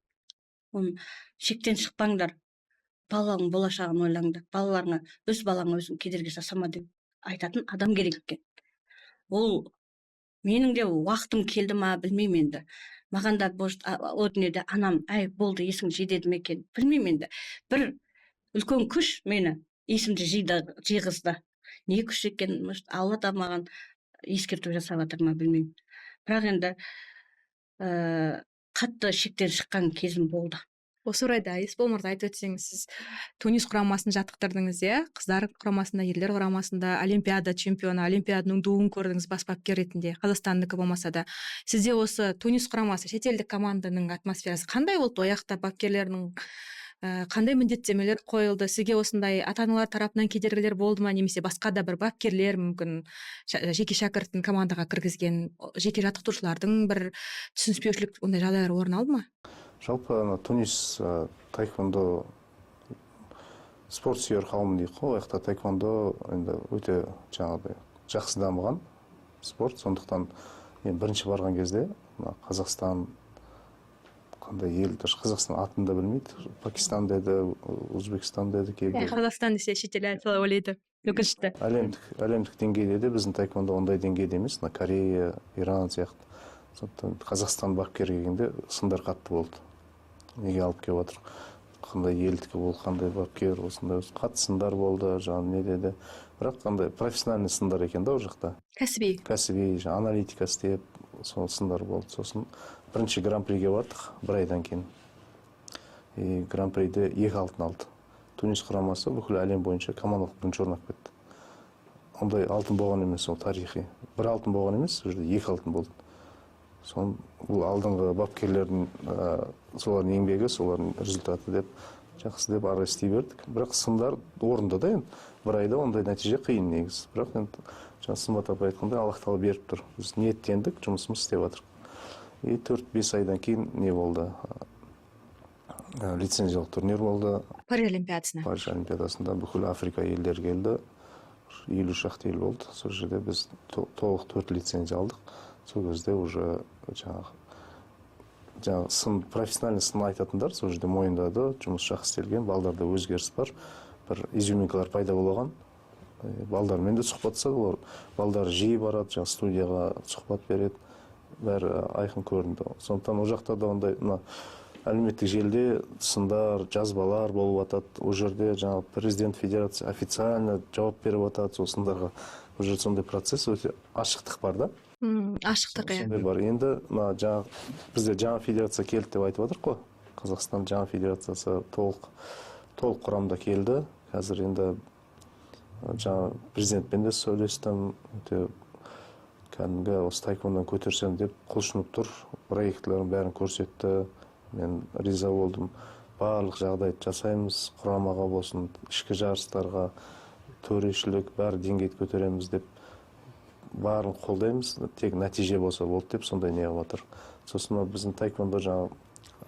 Оны шектен шықпаңдар. Баланың болашағын ойлаңдар. Балаларыңа, өз балаңа өзің кедергі жасама деп айтатын адам керек екен. Ол менің де уақытым келді ма, білмеймін енді. Маған да о дүниеде анам, болды есің жидеді ме екен, білмеймін енді. Бір үлкен күш мені есімді жиғызды. Не күш екен, может, алла да маған ескерту жасап жатыр ма білмеймін. Бірақ енді қатты шектен шыққан кезім болды. Осы орайда Есбол мырза айтып өтсеңіз, сіз Тунис құрамасын жаттықтырдыңыз, иә? Қыздар құрамасында, ерлер құрамасында олимпиада чемпионы, олимпиаданың дуын көрдіңіз бас бапкер ретінде, Қазақстандікі болмаса да. Сізде осы Тунис құрамасы, шетелдік команданың атмосферасы қандай болды? Ояқта бапкерлердің қандай міндеттемелер қойылды? Сізге осындай ата-аналар тарапынан кедергілер болды ма, немесе басқа да бір бапкерлер мүмкін жеке шәкіртін командаға кіргізген, жеке жаттықтырушылардың бір түсініспеушілік ондай жағдайлар орын алды ма? Жалпы Тунис таеквондо спорт сүйер қауым дейік қой, ол жақта таеквондо енді өте жаңағыдай жақсы дамыған спорт. Сондықтан мен бірінші барған кезде Қазақстан қандай ел, даже Қазақстан атын да білмейді. Пакистан деді, Өзбекстан деді кейбір. Қазақстан десе шетел солай ойлайды. Өкінішті. Әлемдік деңгейде де біздің таеквондо ондай деңгейде емес. Корея, Иран сияқты. Сондықтан Қазақстан бапкері келгенде сындар қатты болды. Неге алып келіп отыр? Қандай елдікі болды, қандай бапкер, осындай қатты сындар болды, жаңағы не деді. Бірақ қандай профессиональный сындар екен да ол жақта. Кәсіби, аналитика істеп, сол сындар болды. Сосын бірінші гран-приге бардық бір айдан кейін. Гран-приде 2 алтын алды. Тунис құрамасы бүкіл әлем бойынша командалық бірінші орын алып кетті. Ондай алтын болған емес, ол тарихи. Бір алтын болған емес, ол жерде 2 алтын болды. Сон бұл алдыңғы бапкерлердің солардың еңбегі, солардың результаты деп жақсы деп ары істей бердік. Бірақ сындар орында да енді. Бір айда ондай нәтиже қиын негізі. Бірақ енді жаңа Сымбат апай айтқандай Аллах тағала беріп тұр. Біз ниеттендік, жұмысымыз істеп жатырмық. 4-5 айдан кейін не болды? Лицензиялық турнир болды. Париж олимпиадасына. Париж олимпиадасында бүкіл Африка елдері келді. 50 шақты ел болды. Сол жерде біз толық 4 лицензия алдық. Сол кезде уже жаңағы сын, профессиональный сын айтатындар сол жерде мойындады, жұмыс жақсы істелген, балдарда өзгеріс бар, бір изюминкалар пайда болған. Балдармен де сұхбаттасады, олар балдар жиі барады, жаңағы студияға сұхбат береді, бәрі айқын көрінді. Сондықтан ол жақта да ондай әлеуметтік желіде сындар, жазбалар болып жатады. Ол жерде жаңағы президент федерация официально жауап беріп жатады сол сындарға. Ол жерде сондай процесс, өте ашықтық бар да. Ашықтық, сондай бар. Енді бізде жаңа федерация келді деп айтып жатыр қой. Қазақстан жаңа федерациясы толық құрамда келді. Қазір енді жаңа президентпен де сөйлестім. Өте кәдімгі осы таеквондоны көтерсем деп құлшынып тұр. Проектлерін бәрін көрсетті. Мен риза болдым. Барлық жағдайды жасаймыз, құрамаға болсын, ішкі жарыстарға, төрешілік, бәрі деңгейді көтереміз деп барын қолдаймыз, тек нәтиже болса болды деп сондай не қылып жатыр. Сосын біздің таеквондо жаңағы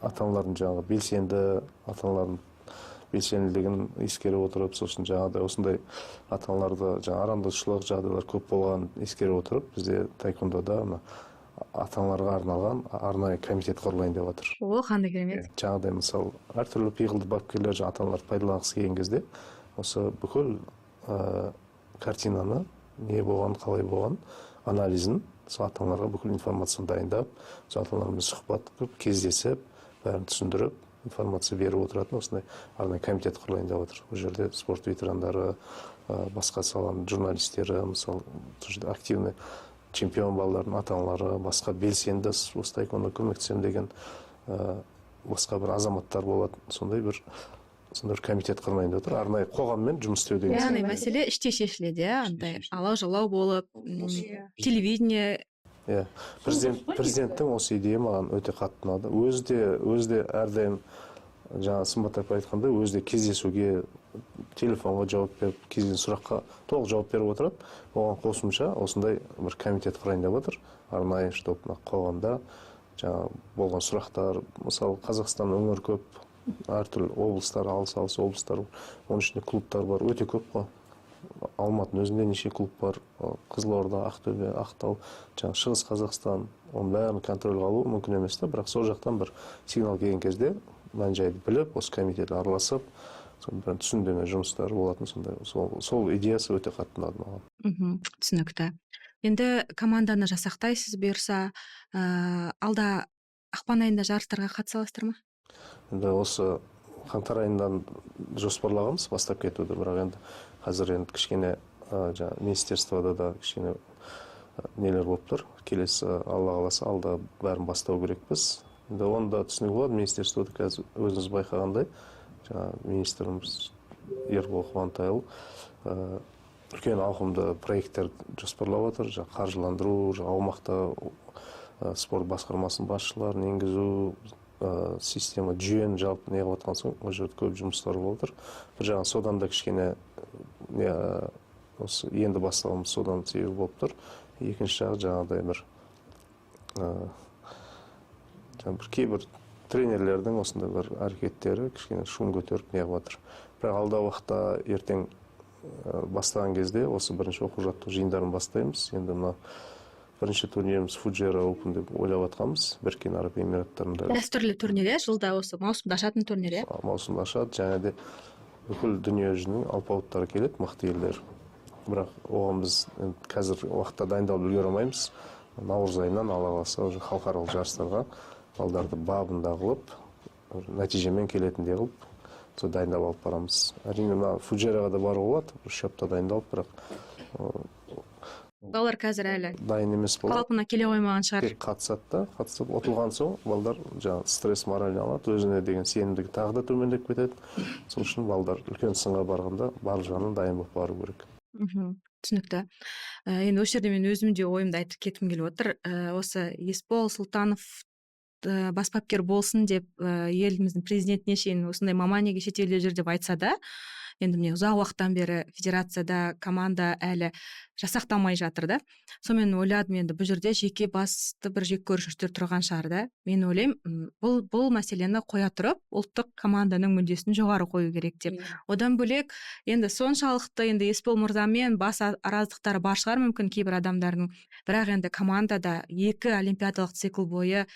ата-аналардың жаңағы белсенді, ата-аналардың белсенділігін ескере отырып, сосын жаңағыдай осындай ата-аналарды жаңағы арандатушылық жағдайлар көп болған ескере отырып, бізде таеквондода ата-аналарға арналған арнайы комитет құрылайын деп жатыр. О, қандай керемет. Жаңағыдай мысалы әртүрлі пиғылды бапкерлер ата-аналарды пайдаланғысы келген кезде осы бүкіл картинаны не болған, қалай болған анализін сол ата-аналарға бүкіл информацияны дайындап, сол ата-аналармен сұхбат қылып, кездесіп, бәрін түсіндіріп, информация беріп отыратын осындай арнайы комитет құрылайын деп отыр. Ол жерде спорт ветерандары, басқа саланың журналистері, мысалы, активный чемпион балалардың ата-аналары, басқа белсенді осы таеквондо көмектесем деген басқа бір азаматтар болады. Сондай бір комитет құрылайын деп отыр. Арнайы қоғаммен жұмыс істеу деген. Яғни мәселе іште шешіледі, андай алау-жалау болып, телевидение. Президенттің осы идея маған өте қатты ұнады. Өзі де әрдайым жаңа Сымбат апай айтқандай, өзі де кездесуге, телефонға жауап беріп, кездескен сұраққа толық жауап беріп отырады. Оған қосымша осындай бір комитет құрайын деп отыр. Арнайы чтоб қоғамда жаңа болған сұрақтар, мысалы Қазақстан өңір көп, әртүрлі облыстар, алыс облыстар, оның ішінде клубтар бар, өте көп қой. Алматының өзінде неше клуб бар, Қызылорда, Ақтөбе, Ақтау, жаңа Шығыс Қазақстан, оның бәрін контрольға алу мүмкін емес та, бірақ сол жақтан бір сигнал келген кезде мән-жайды біліп, осы комитет араласып, бір түсіндірме жұмыстары болатын, сондай сол идеясы өте қатты ұнады маған. Түсінікті. Енді команданы жасақтайсыз бұйырса, алда ақпан айында жарыстарға қатыса аласыздар ма? Енді осы қаңтар айынан жоспарлағанбыз бастап кетуді, бірақ енді қазір енді кішкене жаңағы министерствода да кішкене нелер болып тұр. Келесі алла қаласа алда бәрін бастау керекпіз. Енді оны да түсінуге болады. Министерствода қазір өзіңіз байқағандай, жаңағы министріміз Ербол Қуантайұлы үлкен ауқымды проекттер жоспарлап отыр. Жаңағы қаржыландыру, аумақта спорт басқармасының басшыларын енгізу, система жүйені жалпы неғып отқан соң, ол жерде көп жұмыстар болып отыр. Бір жағынан содан да кішкене осы енді бастауымыз содан себеп болып тұр. Екінші жағы жаңағыдай бір кейбір тренерлердің осындай бір әрекеттері кішкене шум көтеріп неғып отыр. Бірақ алдағы уақытта ертең бастаған кезде осы бірінші оқу жаттығу жиындарын бастаймыз. Енді мына бірінші турниріміз Fujairah Open деп ойлап жатқанбыз, Біріккен Араб Эмираттарында. Дәстүрлі турнир, жылда осы маусымда ашатын турнир. Маусымда ашады, және де бүкіл дүние жүзінің алпауыттары келеді, мықты елдер. Бірақ оған біз қазір уақытта дайындалып үлгере алмаймыз. Наурыз айынан алла қаласа уже халықаралық жарыстарға балдарды бабында қылып, нәтижемен келетіндей қылып, сол дайындап алып барамыз. Әрине мына Fujairahға да баруға болады, үш апта дайындалып, бірақ Балалар қазір әлі дайын емес болады. қалпына келе қоймаған шығар. Тек қатысады да, қатысып ұтылған соң балдар жаңағы стресс моралін алады, өзіне деген сенімдігі тағы да төмендеп кетеді. Сол үшін балдар үлкен сынға барғанда бар жағынан дайын болып бару керек. Түсінікті. Енді осы жерде мен өзім де ойымды айтып кеткім келіп отыр. Осы Есбол Сұлтанов бас бапкер болсын деп еліміздің президентіне шейін осындай маман неге шетелде жүр деп айтса да, енді міне ұзақ уақыттан бері федерацияда команда әлі жасақталмай жатыр да. Сонымен ойладым, енді бұл жерде жеке басты бір жек көрініштер тұрған шығар да. Мен ойлаймын, бұл мәселені қоя тұрып, ұлттық команданың мүддесін жоғары қою керек деп. Одан бөлек, енді соншалықты енді Есбол мырзамен бас араздықтары бар шығар мүмкін кейбір адамдардың. Бірақ енді командада 2 олимпиадалық цикл бойы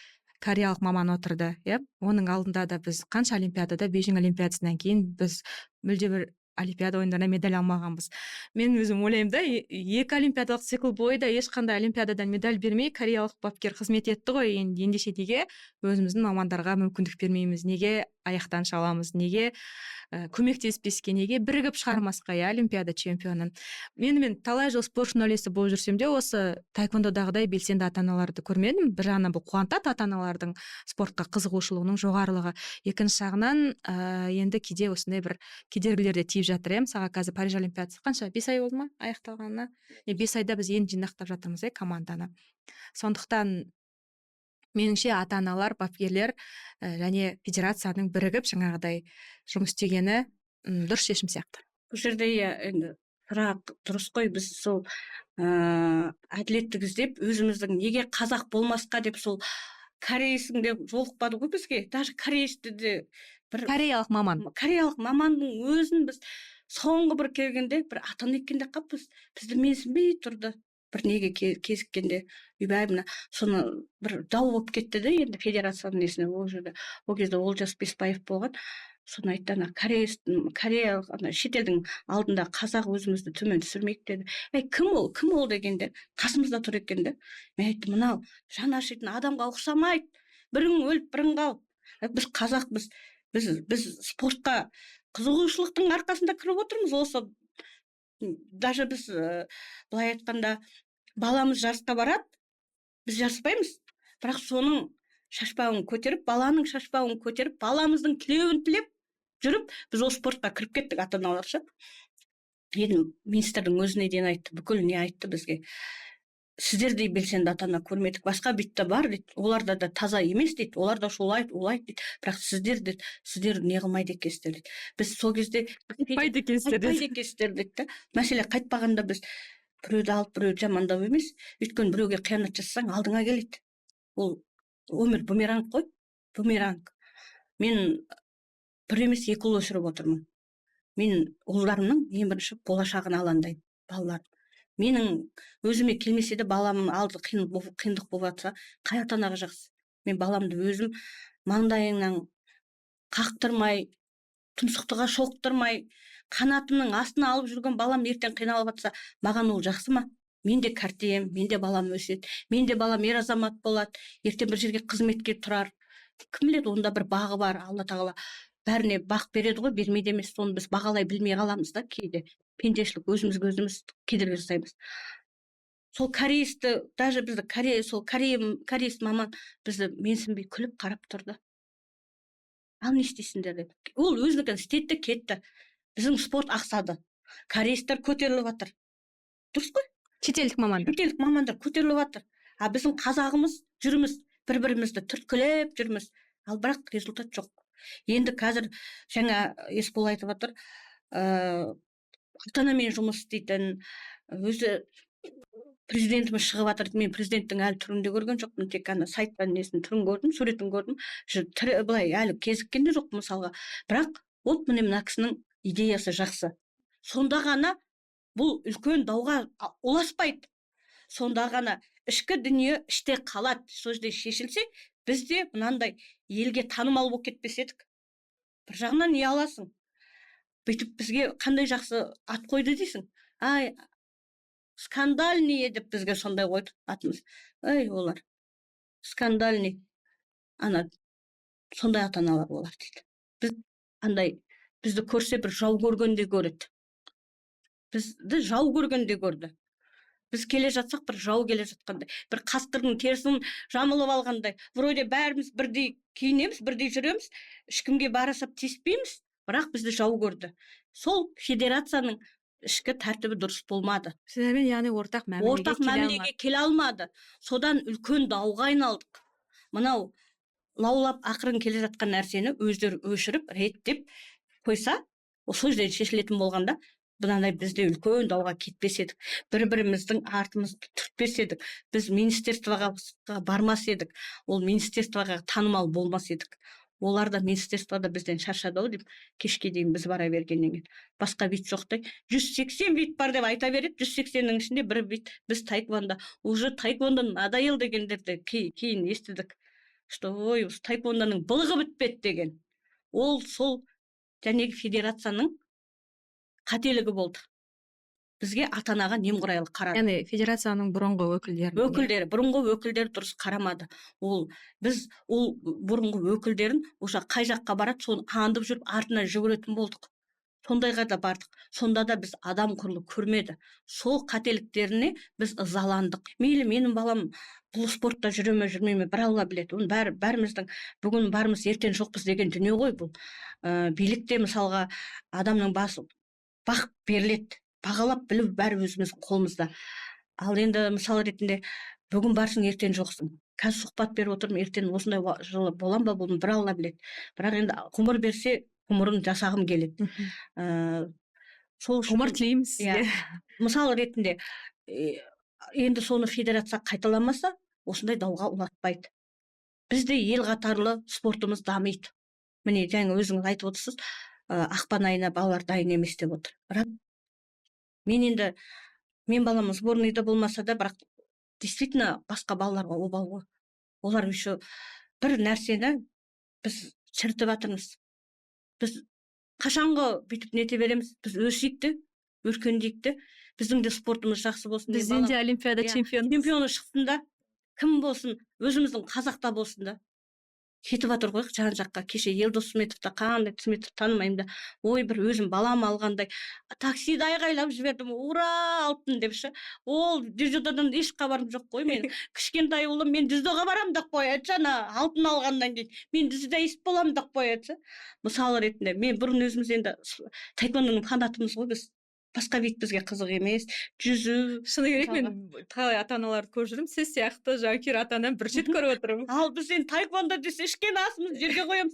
кореялық маман отырды, оның алдында да біз қанша олимпиадада, Бейжің олимпиадасынан кейін біз мүлде бір олимпиада ойындарына медаль алмағанбыз. Мен өзім ойлаймын да, 2 олимпиадалық цикл бойы да ешқандай олимпиададан медаль бермей кореялық бапкер қызмет етті ғой. Ендеше неге өзіміздің мамандарға мүмкіндік бермейміз, неге аяқтан шаламыз, неге көмектеспеске, неге бірігіп шығармасқа олимпиада чемпионын. Мен талай жыл спорт журналисті болып жүрсем де, осы таэквондодағыдай белсенді ата-аналарды көрмедім. Bir жағынан бұл қуантады ата-аналардың спортқа қызығушылығының жоғарылығы. Екінші жағынан енді кейде осындай бір кедергілер де тиіп жатыр. Мысалға қазір Париж олимпиадасы қанша? 5 ай болды ма аяқталғанына? 5 айда біз енді жинақтап жатырмыз команданы. Сондықтан меніңше ата-аналар, бапкерлер және федерацияның бірігіп жаңағыдай жұмыс істегені дұрыс шешім сияқты. Бұл жерде енді сұрақ дұрыс қой, біз сол әділеттік іздеп өзіміздің неге қазақ болмасқа деп сол корейсің деп жолықпады ғой бізге. Даже корейсті де бір кореялық маманның өзін біз соңғы бір келгенде бір ата-ана еткенде қаппыз. Бізді менсінбей тұрды. Бір неге кезіккенде үйбай соны бір дау болып кетті де, енді федерацияның несіне ол жерде. Ол кезде Олжас Беспаев болған. Соны айтты, кореялық шетелдің алдында қазақ өзімізді төмен түсірмейік деді. Кім ол дегенде қасымызда тұр екен де. Мен айттым, мынау жан ашитын адамға ұқсамайды. Бірің өліп, бірің қалып. Біз қазақпыз. Біз спортқа қызығушылықтың арқасында кіріп отырмыз. Осы даже біз былай айтқанда баламыз жарысқа барады, біз жарыспаймыз. Бірақ соның шашбауын көтеріп, баланың шашбауын көтеріп, баламыздың тілеуін тілеп жүріп, біз ол спортқа кіріп кеттік ата-аналарша. Енді министрдің өзіне дейін айтты, бүкіл не айтты бізге. Сіздердей белсенді ата-ана көрмедік, басқа битте бар дейді, оларда да таза емес дейді, оларда шулайды дейді, бірақ сіздер не қылмайды екенсіздер дейді. Біз сол кезде қайтпайды екенсіздер дейді. Мәселе қайтпағанда біз біреуді алып, біреуді жамандау емес, өйткені біреуге қиянат жасасаң алдыңа келеді. Ол өмір бумеранг қой, бумеранг. Мен бір емес 2 ұл өсіріп отырмын. Мен ұлдарымның ең бірінші болашағын алаңдаймын, балалар. Менің өзіме келмесе де баламның алды қиындық болып жатса, қай ата-анаға жақсы. Мен баламды өзім маңдайыңнан қақтырмай, тұмсықтыға шоқтырмай, қанатымның астына алып жүрген балам ертең қиналып жатса, маған ол жақсы ма? Мен де кәртейем, мен де балам өседі, мен де балам ер азамат болады, ертең бір жерге қызметке тұрар. Кім біледі, онда бір бағы бар, Алла тағала бәріне бақ береді ғой, бермейді емес, соны біз бағалай білмей қаламыз да кейде. Пендешілік, өзімізге өзіміз кедергі жасаймыз. Сол кореецті, даже бізді сол кореец маман бізді менсінбей күліп қарап тұрды. Ал не істейсіңдер деп. Ол өзінікін істетті, кетті. Біздің спорт ақсады. Кореецтер көтеріліп жатыр. Дұрыс қой? Шетелдік мамандар көтеріліп жатыр. А біздің қазағымыз жүрміз, бір-бірімізді түрткілеп жүрміз. Ал бірақ результат жоқ. Енді қазір жаңа Есбол айтып жатыр, ата-анамен жұмыс істейтін, өзі президентіміз шығып жатыр. Мен президенттің әлі түрін де көрген жоқпын, тек қана сайттан несін түрін көрдім, суретін көрдім. Былай әлі кезіккен де жоқ мысалға. Бірақ ол мына кісінің идеясы жақсы. Сонда ғана бұл үлкен дауға ұласпайды. Сонда ғана ішкі дүние іште қалады. Сол жерде шешілсе, біз де мынандай елге танымал болып кетпес едік. Бір жағынан не аласың? Бүйтіп бізге қандай жақсы ат қойды дейсің. Ай, скандальный деп бізге сондай қойды атымыз. Олар скандальный. Сондай ата-аналар олар дейді. Біз бізді көрсе бір жау көргенде көреді. Бізді жау көргенде көрді. Біз келе жатсақ, бір жау келе жатқандай, бір қасқырдың терісін жамылып алғандай. Вроде бәріміз бірдей киінеміз, бірдей жүреміз, ешкімге барасап тиіспейміз, бірақ бізді жау көрді. Сол федерацияның ішкі тәртібі дұрыс болмады. Сіздермен яғни ортақ мәмілеге келе алмады. Содан үлкен дауға айналдық. Мынау лаулап ақырын келе жатқан нәрсені өздері өшіріп, реттеп қойса, сол жерде шешілетін болғанда, бұндай бізде үлкен дауға кетпес едік. Бір-біріміздің артымызды түртпес едік. Біз министерствоға бармас едік. Ол министерствоға танымал болмас едік. Олар да министерствода бізден шаршады деп, кешке дейін біз бара бергеннен кейін. Басқа вид жоқтай. 180 вид бар деп айта береді. 180-нің ішінде бір вид. Біз таеквондо, уже таеквондо надоел дегендерді кейін естідік. Что таеквондоның былығы бітпеді деген. Ол сол және федерацияның қателігі болды. Бізге ата-анаға немқұрайлы қарады. Яғни федерацияның бұрынғы бұрынғы өкілдері дұрыс қарамады. Біз бұрынғы өкілдерін уже қай жаққа барады, соны аңдып жүріп артына жүгіретін болдық. Сондайға да бардық. Сонда да біз адам құрлы көрмеді. Сол қателіктеріне біз ызаландық. Мейлі менің балам бұл спортта жүре ме жүрмей ме, бір Алла біледі. Оны бәріміздің бүгін бармыз, ертең жоқпыз деген дүние ғой бұл. Билікте мысалға адамның басы бақ беріледі. Бағалап білу бәрі өзіміздің қолымызда. Ал енді мысал ретінде бүгін барсың, ертең жоқсың. Қазір сұхбат беріп отырмын, ертең осындай жылы болам ба, бұны бір Алла біледі. Бірақ енді ғұмыр берсе, ғұмырын жасағым келеді. Ғұмыр тілейміз. Мысал ретінде енді соны федерация қайталамаса, осындай дауға ұлатпайды. Бізде ел қатарлы спортымыз дамиды. Міне жаңа өзіңіз айтып отырсыз, ақпан айына балалар дайын емес деп отыр. Бірақ мен баламыз сборныйда болмаса да, бірақ действительно басқа балаларға обал ғой. Олар еще бір нәрсені біз шіртіп жатырмыз. Біз қашанғы бүйтіп нете береміз? Біз өсейікті, өркендейікті. Біздің де спортымыз жақсы болсын. Бізден де олимпиада чемпионы шықсын да, кім болсын, өзіміздің қазақта болсын да. Кетіп жатыр ғой жан жаққа. Кеше Елдос Сметовті қандай Сметов танымаймын да, бір өзім балам алғандай таксиді айғайлап жібердім, ура алтын депші. Ол дзюдодан еш хабарым жоқ қой мен. Кішкентай ұлым, мен дзюдоға барам да қояды, алтын алғаннан кейін мен дзюдоист болам да қояды. Мысалы ретінде мен бұрын өзіміз енді таеквондоның фанатымыз ғой біз. Басқа вид бізге қызық емес. Жүзу. Шыны керек, мен талай ата-аналарды көріп жүрмін. Сіз сияқты жанкүйер ата-ананы бір рет көріп отырмын. Ал біз енді таеквондо десе ішкен асымыз жерге қоямыз.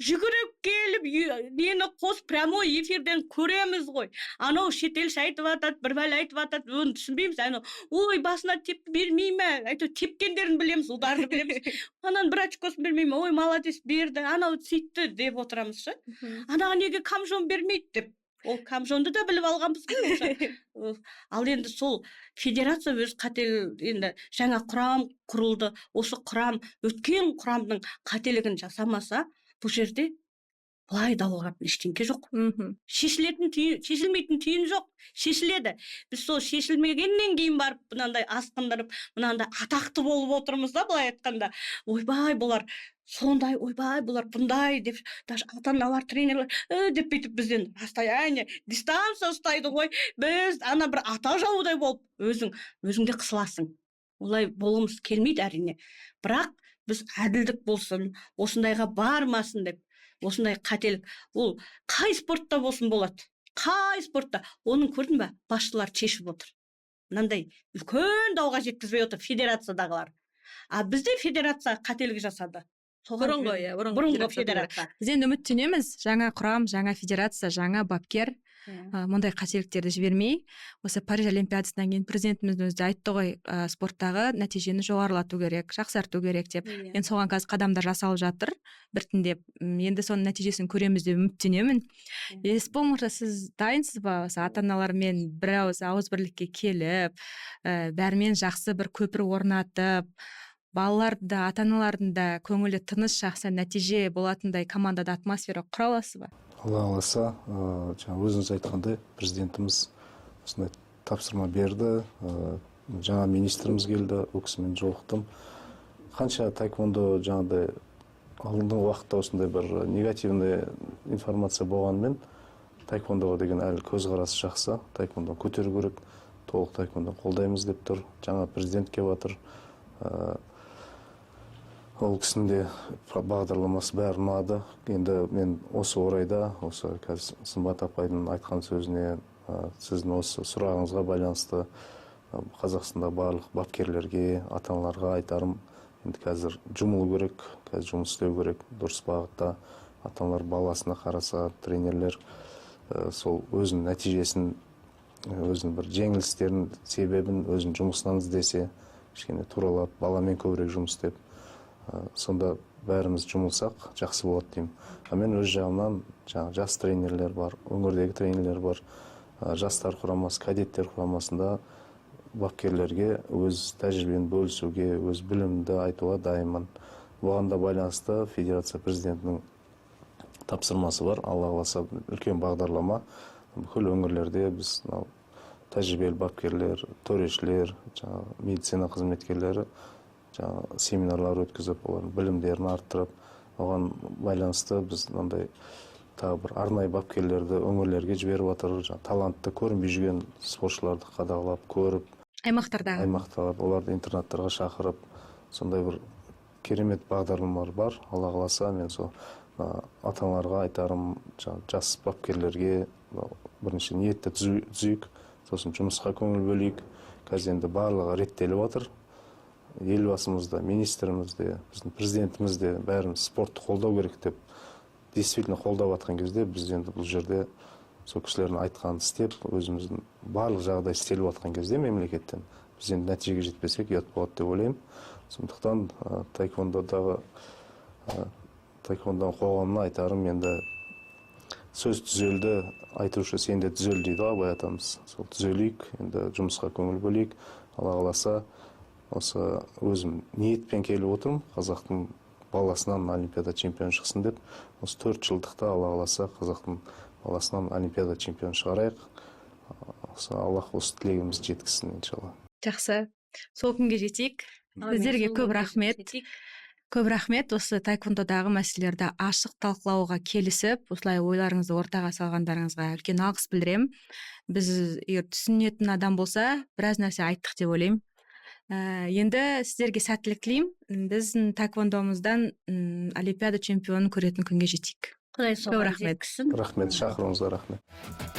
Жүгіріп келіп, мені қос прямой эфирден көреміз ғой. Анау шетелші айтып жатады, бір бәле айтып жатады, оны түсінбейміз. Ой, басына тепті бермей ме? Әйтеуір тепкендерін білеміз, ударды білеміз. Анан бір очкосын бермей ме? Ой, молодец, берді. Анау сөйтті деп отырамыз шы. Анаға неге камжон бермейді деп. Ол камжонды да біліп алғанбыз ғой. Ал енді сол федерация өз енді жаңа құрам құрылды. Осы құрам, өткен құрамның қателігін жасамаса, бұл жерде былай даулығатын ештеңке жоқ. Шешілмейтін түйін жоқ, шешіледі. Біз сол шешілмегеннен кейін барып мынандай асқындырып, мынандай атақты болып отырмыз да, былай айтқанда. Ойбай, бұлар сондай, ойбай, бұлар бұндай деп, даже ата-аналар, тренерлер деп бүйтіп бізден постоянно дистанция ұстайды ғой. Біз ана бір ата жаудай болып, өзіңде қысыласың. Олай болғымыз келмейді әрине. Бірақ біз әділдік болсын, осындайға бармасын деп, осындай қателік. Ол қай спортта болсын болады. Қай спортта. Оның көрдің бе, басшылар шешіп отыр. Мынандай үлкен дауға жеткізбей отыр федерациядағылар. А бізде федерация қателік жасады. Бұрынғы федерация. Біз енді үміттенеміз, жаңа құрам, жаңа федерация, жаңа бапкер мұндай қателіктерді жібермей, осы Париж олимпиадасынан кейін президентіміз өзі айтты ғой, спорттағы нәтижені жоғарылату керек, жақсарту керек деп. Енді соған қазір қадамдар жасалып жатыр біртіндеп. Енді соның нәтижесін көреміз деп үміттенемін. Еспол мырза, сіз дайынсыз ба осы ата-аналармен бір ауыз бірлікке келіп, бәрімен жақсы бір көпір орнатып, балаларды да, ата-аналардың да көңілі тыныш, жақсы нәтиже болатындай командада атмосфера құра аласыз ба? Алла қаласа, жаңа өзіңіз айтқандай, президентіміз осындай тапсырма берді. Жаңа министріміз келді, ол кісімен жолықтым. Қанша таэквондо жаңағыдай алдыңғы уақытта осындай бір негативный информация болғанымен, таэквондоға деген әлі көзқарасы жақсы. Таэквондоны көтеру керек, толық таэквондоны қолдаймыз деп тұр. Жаңа президент келіп жатыр. Ол кісінің де бағдарламасы бәрі ұнады. Енді мен осы орайда, осы қазір Сымбат апайдың айтқан сөзіне, сіздің осы сұрағыңызға байланысты Қазақстанда барлық бапкерлерге, ата-аналарға айтарым, енді қазір жұмылу керек, қазір жұмыс істеу керек, дұрыс бағытта. Ата-аналар баласына қараса, тренерлер сол өзінің нәтижесін, өзінің бір жеңілістерін, себебін өзінің жұмысынан іздесе, кішкене туралап, баламен көбірек жұмыс істеп, сонда бәріміз жұмылсақ жақсы болады деймін. Мен өз жағымнан жас тренерлер бар, өңірдегі тренерлер бар, жастар құрамасы, кадеттер құрамасында бапкерлерге өз тәжірибені бөлісуге, өз білімді айтуға дайынмын. Бұған да байланысты федерация президентінің тапсырмасы бар. Алла қаласа үлкен бағдарлама. Бүкіл өңірлерде біз тәжірибелі бапкерлер, төрешілер, медицина қызметкерлері семинарлар өткізіп, олардың білімдерін арттырып, оған байланысты біз мынандай тағы бір арнайы бапкерлерді өңірлерге жіберіп жатыр, талантты көрінбей жүрген спортшыларды қадағалап, көріп, аймақтардағы оларды интернаттарға шақырып, сондай бір керемет бағдарламалар бар. Алла қаласа, мен сол ата-аналарға айтарым, жас бапкерлерге бірінші ниетті түзейік, сосын жұмысқа көңіл бөлейік. Қазір енді барлығы реттеліп жатыр. Елбасымыз да, министріміз де, біздің президентіміз де бәріміз спортты қолдау керек деп действительно қолдап жатқан кезде, біз енді бұл жерде сол кісілердің айтқанын істеп, өзіміздің барлық жағдай істеліп жатқан кезде мемлекеттен біз енді нәтижеге жетпесек ұят болады деп ойлаймын. Сондықтан таэквондоның қоғамына айтарым, енді сөз түзелді, айтушы сен де түзел дейді ғой, абай атамыз. Сол түзелейік, енді жұмысқа көңіл бөлейік. Алла қаласа, осы өзім ниетпен келіп отырмын, қазақтың баласынан олимпиада чемпион шықсын деп. Осы 4 жылдықта Алла қаласа қазақтың баласынан олимпиада чемпион шығарайық. Аллах осы тілегімізді жеткізсін, иншалла. Жақсы. Сол күнге жетейік. Сіздерге көп рахмет. Көп рахмет, осы таэквондодағы мәселелерді ашық талқылауға келісіп, осылай ойларыңызды ортаға салғандарыңызға үлкен алғыс білдіремін. Біз егер түсінетін адам болса, біраз нәрсе айттық деп ойлаймын. Енді сіздерге сәттілік тілеймін. Біздің таэквондомыздан олимпиада чемпионын көретін күнге жетейік. Құдай соған рахмет. жеткізсін. Рахмет, шақыруыңызға рахмет.